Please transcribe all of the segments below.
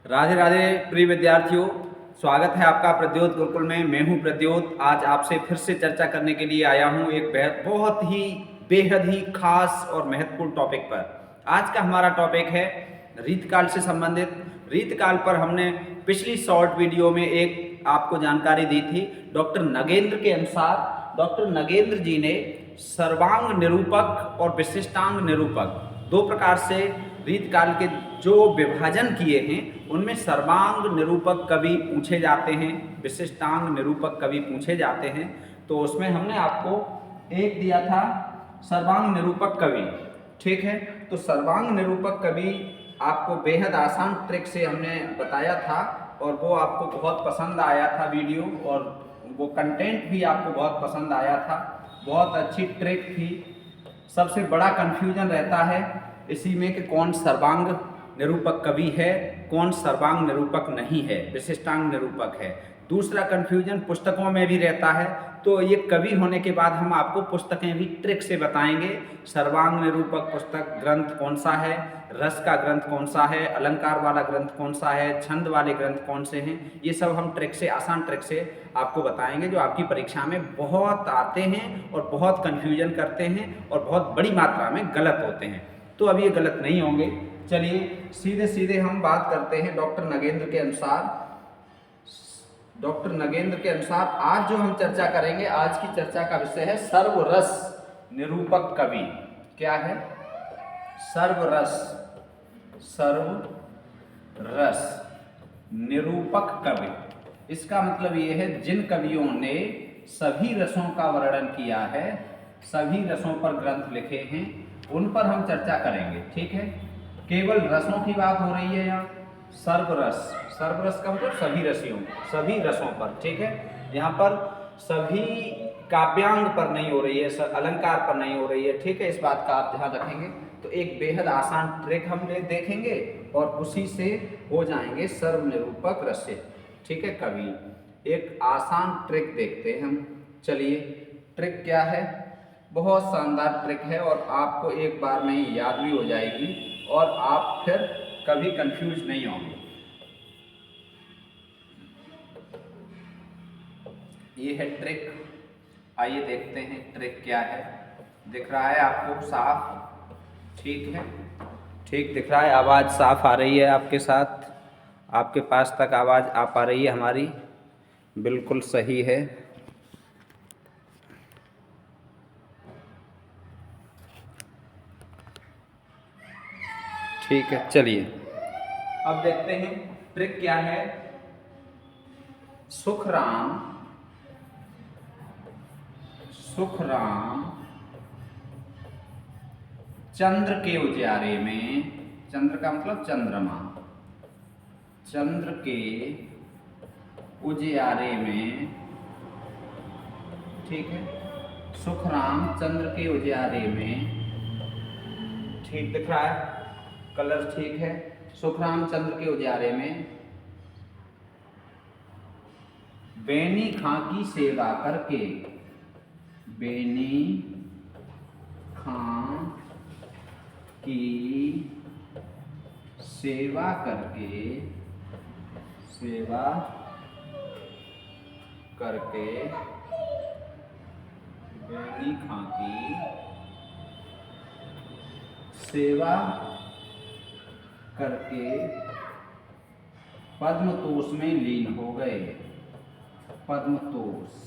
राधे राधे प्रिय विद्यार्थियों, स्वागत है आपका प्रद्योत गुरुकुल में। मैं हूं प्रद्योत। आज आपसे फिर से चर्चा करने के लिए आया हूं एक बहुत ही बेहद ही खास और महत्वपूर्ण टॉपिक पर। आज का हमारा टॉपिक है रीतकाल से संबंधित। रीतकाल पर हमने पिछली शॉर्ट वीडियो में एक आपको जानकारी दी थी। डॉक्टर नगेंद्र के अनुसार डॉक्टर नगेंद्र जी ने सर्वांग निरूपक और विशिष्टांग निरूपक दो प्रकार से रीतकाल के जो विभाजन किए हैं, उनमें सर्वांग निरूपक कवि पूछे जाते हैं, विशिष्टांग निरूपक कवि पूछे जाते हैं। तो उसमें हमने आपको एक दिया था सर्वांग निरूपक कवि, ठीक है। तो सर्वांग निरूपक कवि आपको बेहद आसान ट्रिक से हमने बताया था और वो आपको बहुत पसंद आया था वीडियो, और वो कंटेंट भी आपको बहुत पसंद आया था। बहुत अच्छी ट्रिक थी। सबसे बड़ा कन्फ्यूजन रहता है इसी में कि कौन सर्वांग निरूपक कवि है, कौन सर्वांग निरूपक नहीं है, विशिष्टांग निरूपक है। दूसरा कन्फ्यूजन पुस्तकों में भी रहता है। तो ये कवि होने के बाद हम आपको पुस्तकें भी ट्रिक से बताएंगे। सर्वांग निरूपक पुस्तक ग्रंथ कौन सा है, रस का ग्रंथ कौन सा है, अलंकार वाला ग्रंथ कौन सा है, छंद वाले ग्रंथ कौन से हैं, ये सब हम ट्रिक से, आसान ट्रिक से आपको बताएंगे, जो आपकी परीक्षा में बहुत आते हैं और बहुत कन्फ्यूजन करते हैं और बहुत बड़ी मात्रा में गलत होते हैं। तो अब ये गलत नहीं होंगे। चलिए सीधे सीधे हम बात करते हैं डॉक्टर नगेंद्र के अनुसार। डॉक्टर नगेंद्र के अनुसार आज जो हम चर्चा करेंगे, आज की चर्चा का विषय है सर्वरस निरूपक कवि। क्या है? सर्वरस, सर्वरस निरूपक कवि। इसका मतलब ये है जिन कवियों ने सभी रसों का वर्णन किया है, सभी रसों पर ग्रंथ लिखे हैं, उन पर हम चर्चा करेंगे, ठीक है। केवल रसों की बात हो रही है यहाँ। सर्वरस, सर्वरस का मतलब सभी रसियों, सभी रसों पर, ठीक है। यहाँ पर सभी काव्यांग पर नहीं हो रही है, अलंकार पर नहीं हो रही है, ठीक है। इस बात का आप ध्यान रखेंगे। तो एक बेहद आसान ट्रिक हम देखेंगे और उसी से हो जाएंगे सर्वनिरूपक रस्य, ठीक है, कवि। एक आसान ट्रिक देखते हैं हम। चलिए, ट्रिक क्या है? बहुत शानदार ट्रिक है और आपको एक बार में ही याद भी हो जाएगी और आप फिर कभी कंफ्यूज नहीं होंगे। ये है ट्रिक। आइए देखते हैं ट्रिक क्या है। दिख रहा है आपको साफ? ठीक है, ठीक दिख रहा है। आवाज़ साफ आ रही है आपके साथ, आपके पास तक आवाज़ आ पा रही है हमारी? बिल्कुल सही है। ठीक है, चलिए अब देखते हैं ट्रिक क्या है। सुखराम, सुखराम चंद्र के उजियारे में, चंद्र का मतलब चंद्रमा, चंद्र के उजियारे में, ठीक है। सुखराम चंद्र के उजियारे में, ठीक दिख रहा है, कलर ठीक है। सुखराम चंद्र के उजियारे में बेनी खां की सेवा करके, बेनी खां की सेवा करके, सेवा करके बेनी खां की सेवा करके पद्मतोष में लीन हो गए, पद्मतोष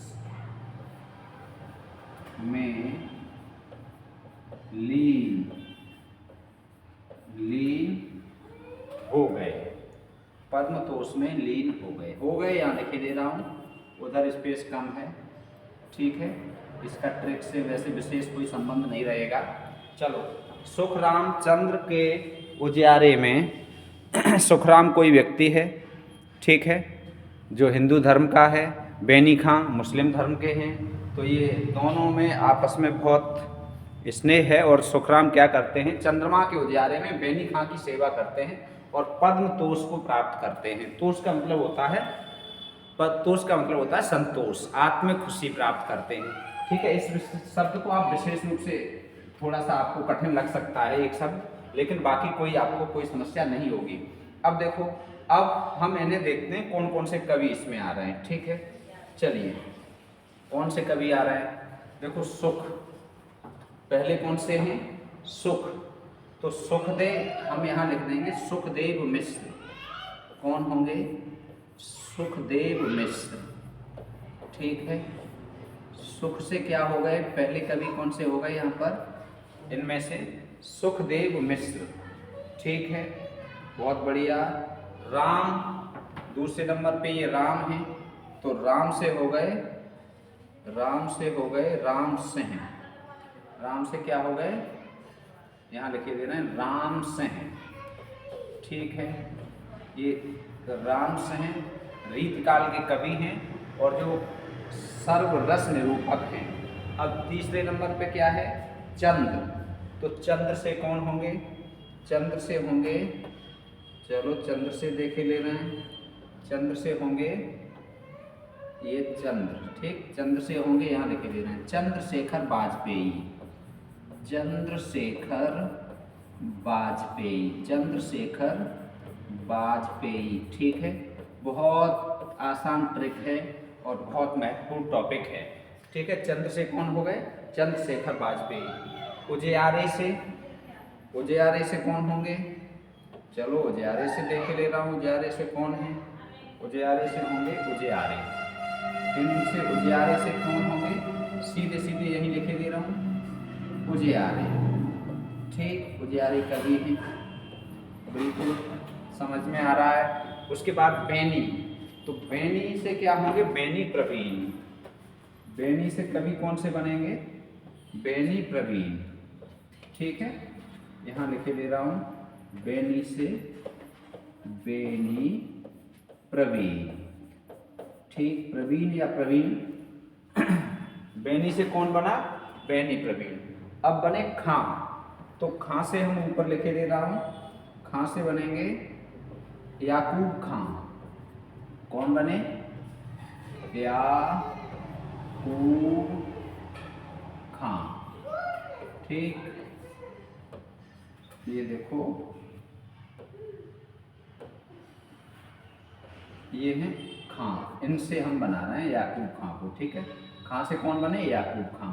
में लीन हो गए, पद्मतोष में लीन हो गए। हो गए यहाँ लिखे दे रहा हूँ, उधर स्पेस कम है, ठीक है। इसका ट्रिक से वैसे विशेष कोई संबंध नहीं रहेगा। चलो, सुखराम चंद्र के उजियारे में सुखराम कोई व्यक्ति है, ठीक है, जो हिंदू धर्म का है, बेनी खां मुस्लिम धर्म के हैं। तो ये दोनों में आपस में बहुत स्नेह है और सुखराम क्या करते हैं, चंद्रमा के उजियारे में बेनी खां की सेवा करते हैं और पद्म तोष को प्राप्त करते हैं। तोष का मतलब होता है, तोष का मतलब होता है संतोष, आत्मिक खुशी प्राप्त करते हैं, ठीक है। इस शब्द को आप विशेष रूप से, थोड़ा सा आपको कठिन लग सकता है एक शब्द, लेकिन बाकी कोई आपको कोई समस्या नहीं होगी। अब देखो, अब हम इन्हें देखते हैं कौन कौन से कवि इसमें आ रहे हैं। ठीक है, चलिए कौन से कवि आ रहे हैं। देखो सुख, पहले कौन से हैं, सुख। तो सुखदेव हम यहाँ लिख देंगे सुखदेव मिश्र। कौन होंगे, सुखदेव मिश्र। ठीक है, सुख से क्या हो गए, पहले कवि कौन से हो गए यहाँ पर, इनमें से सुखदेव मिश्र। ठीक है, बहुत बढ़िया। राम, दूसरे नंबर पे ये राम है, तो राम से हो गए, राम से हो गए राम सिंह। राम से क्या हो गए, यहाँ लिखे दे रहे हैं राम सिंह। ठीक है, ये राम सिंह रीतकाल के कवि हैं और जो सर्वरस निरूपक हैं। अब तीसरे नंबर पे क्या है, चंद्र। तो चंद्र से कौन होंगे, चंद्र से होंगे, चलो चंद्र से देखे ले रहे हैं, चंद्र से होंगे ये चंद्र। ठीक, चंद्र से होंगे, यहाँ लिखे दे रहे हैं चंद्रशेखर वाजपेयी। चंद्रशेखर वाजपेयी, चंद्रशेखर वाजपेयी। ठीक है, बहुत आसान ट्रिक है और बहुत महत्वपूर्ण टॉपिक है। ठीक है, चंद्र से कौन हो गए, चंद्रशेखर वाजपेयी। उजियारे से, उजियारे से कौन होंगे, चलो उजियारे से देख ले रहा हूँ, उजियारे से कौन है, उजियारे से होंगे उजियारे। इनसे उजियारे से कौन होंगे, सीधे सीधे यही लिखे दे रहा हूँ उजियारे। ठीक, उजियारे कवि हैं, बिल्कुल समझ में आ रहा है। उसके बाद बेनी, तो बेनी से क्या होंगे, बेनी प्रवीण। बेनी से कवि कौन से बनेंगे, बेनी प्रवीण। ठीक है, यहाँ लिखे दे रहा हूँ बेनी से बेनी प्रवीण। ठीक, प्रवीण या प्रवीण। बेनी से कौन बना, बेनी प्रवीण। अब बने खां, तो खां से हम ऊपर लिखे दे रहा हूँ, खां से बनेंगे याकूब खां। कौन बने, याकूब खां। ठीक, ये देखो ये है खां, इनसे हम बना रहे हैं याकूब खां को। ठीक है, खां से कौन बने, याकूब खां।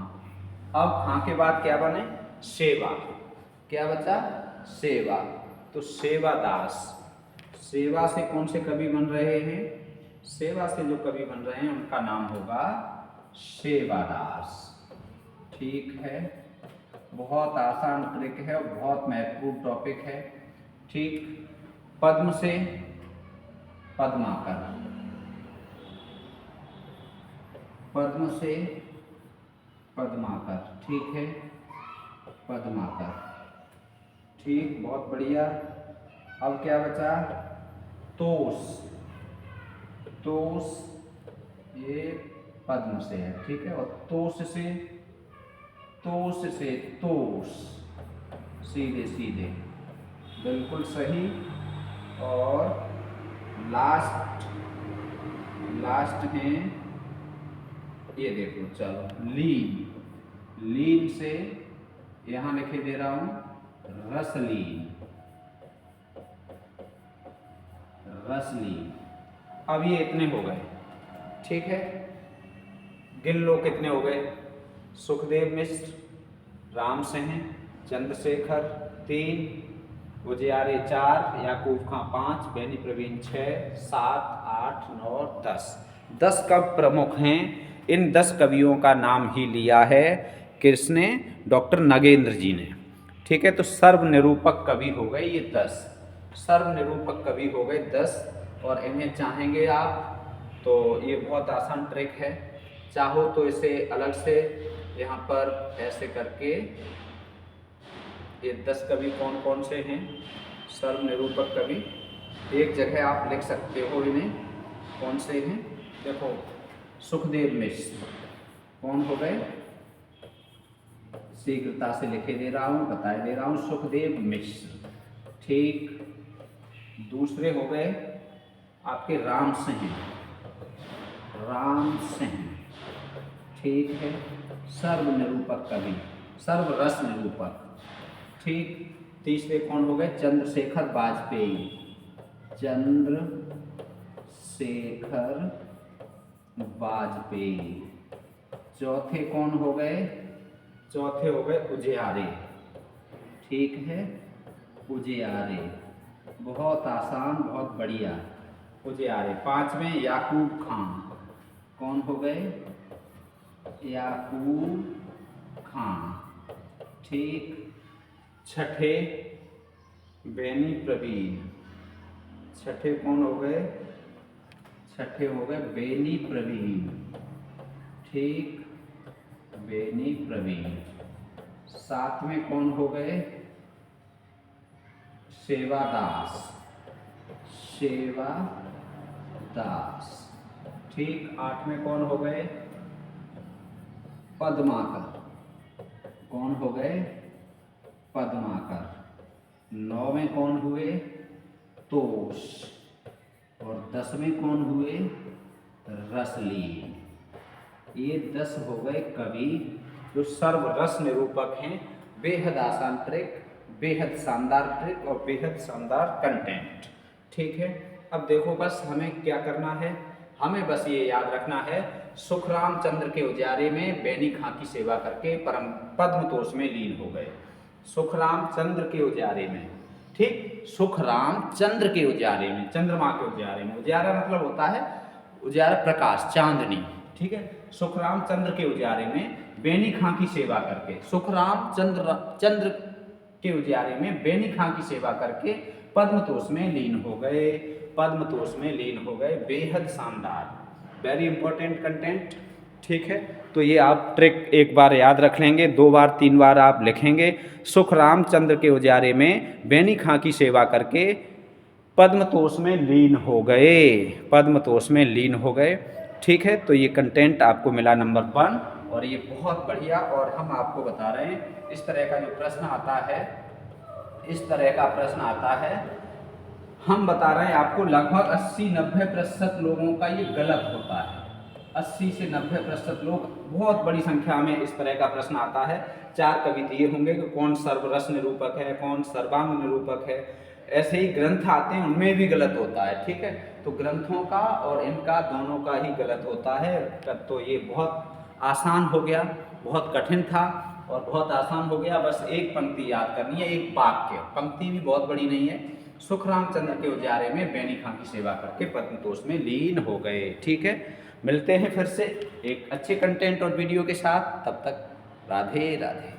अब खां के बाद क्या बने, सेवा। क्या बचा, सेवा। तो सेवादास। सेवा से कौन से कवि बन रहे हैं, सेवा से जो कवि बन रहे हैं उनका नाम होगा सेवादास। ठीक है, बहुत आसान ट्रिक है और बहुत महत्वपूर्ण टॉपिक है। ठीक, पद्म से पद्माकर, पद्म से पद्माकर। ठीक है, पद्माकर। ठीक, बहुत बढ़िया। अब क्या बचा, तोष। तोष ये पद्म से है। ठीक है, और तोष से, तोष से तोष, सीधे सीधे, बिल्कुल सही। और लास्ट, लास्ट है ये देखो, चलो लीन। लीन से यहाँ लिखे दे रहा हूँ रसलीन, रसलीन। अब ये इतने हो गए। ठीक है, गिन लो कितने हो गए, सुखदेव मिश्र, राम सिंह, चंद्रशेखर 3, उजियारे 4, याकूब खां 5, बेनी प्रवीण 6, 7, 8, 9, 10। 10 कवि प्रमुख हैं। इन 10 कवियों का नाम ही लिया है किसने, डॉक्टर नगेंद्र जी ने। ठीक है, तो सर्वनिरूपक कवि हो गए ये 10, सर्वनिरूपक कवि हो गए 10। और इन्हें चाहेंगे आप तो ये बहुत आसान ट्रिक है, चाहो तो इसे अलग से यहाँ पर ऐसे करके ये 10 कवि कौन कौन से हैं, सर्वनिरूपक कवि, एक जगह आप लिख सकते हो इन्हें, कौन से हैं। देखो सुखदेव मिश्र कौन हो गए, शीघ्रता से लिखे दे रहा हूँ, बताए दे रहा हूँ, सुखदेव मिश्र। ठीक, दूसरे हो गए आपके राम सिंह, राम सिंह। ठीक है, सर्वनिरूपक कवि, सर्वरस निरूपक। ठीक, तीसरे कौन हो गए, चंद्रशेखर वाजपेयी, चंद्रशेखर वाजपेयी। चौथे कौन हो गए? चौथे हो गए उजियारे। ठीक है, उजियारे, बहुत आसान, बहुत बढ़िया, उजियारे। पांचवें याकूब खान। कौन हो गए? याकूब खान। ठीक। छठे बेनी प्रवीण। छठे कौन हो गए? छठे हो गए बेनी प्रवीण। ठीक, बेनी प्रवीण। सातवें कौन हो गए? सेवादास। सेवादास। ठीक। आठवें कौन हो गए? पद्माकर। कौन हो गए? पद्माकर। नौवें कौन हुए? तोष। और 10वें कौन हुए? रसलीन। ये 10 हो गए कवि जो सर्वरस निरूपक हैं। बेहद आसान ट्रिक, बेहद शानदार ट्रिक और बेहद शानदार कंटेंट। ठीक है, अब देखो बस हमें क्या करना है, हमें बस ये याद रखना है, सुखराम चंद्र के उजियारे में बेनी खां की सेवा करके परम पद्मतोष में लीन हो गए। सुखराम चंद्र के उजियारे में, ठीक, सुखराम चंद्र के उजियारे में, चंद्रमा के उजियारे में। उजियारा मतलब होता है उजियारा, प्रकाश, चांदनी। ठीक है, सुखराम चंद्र के उजियारे में बेनी खां की सेवा करके, सुखराम चंद्र के उजियारे में बेनी खां की सेवा करके पद्मतोष में लीन हो गए। पद्मतोष में लीन हो गए। बेहद शानदार, वेरी इंपॉर्टेंट कंटेंट। ठीक है, तो ये आप ट्रिक एक बार याद रख लेंगे, 2 बार 3 बार आप लिखेंगे। सुखराम चंद्र के उजियारे में बेनी खां की सेवा करके पद्मतोष में लीन हो गए। पद्मतोष में लीन हो गए। ठीक है, तो ये कंटेंट आपको मिला नंबर 1 और ये बहुत बढ़िया। और हम आपको बता रहे हैं, इस तरह का जो प्रश्न आता है, इस तरह का प्रश्न आता है, हम बता रहे हैं आपको लगभग 80-90% लोगों का ये गलत होता है। 80 से 90% लोग, बहुत बड़ी संख्या में इस तरह का प्रश्न आता है। 4 कवि दिए होंगे कि कौन सर्वरस निरूपक है, कौन सर्वांग निरूपक है। ऐसे ही ग्रंथ आते हैं, उनमें भी गलत होता है। ठीक है, तो ग्रंथों का और इनका दोनों का ही गलत होता है। तो ये बहुत आसान हो गया, बहुत कठिन था और बहुत आसान हो गया। बस एक पंक्ति याद करनी है, एक वाक्य, पंक्ति भी बहुत बड़ी नहीं है। सुखराम चंद्र के उजियारे में बेनी खां की सेवा करके पद्मतोष में लीन हो गए। ठीक है, मिलते हैं फिर से एक अच्छे कंटेंट और वीडियो के साथ। तब तक राधे राधे।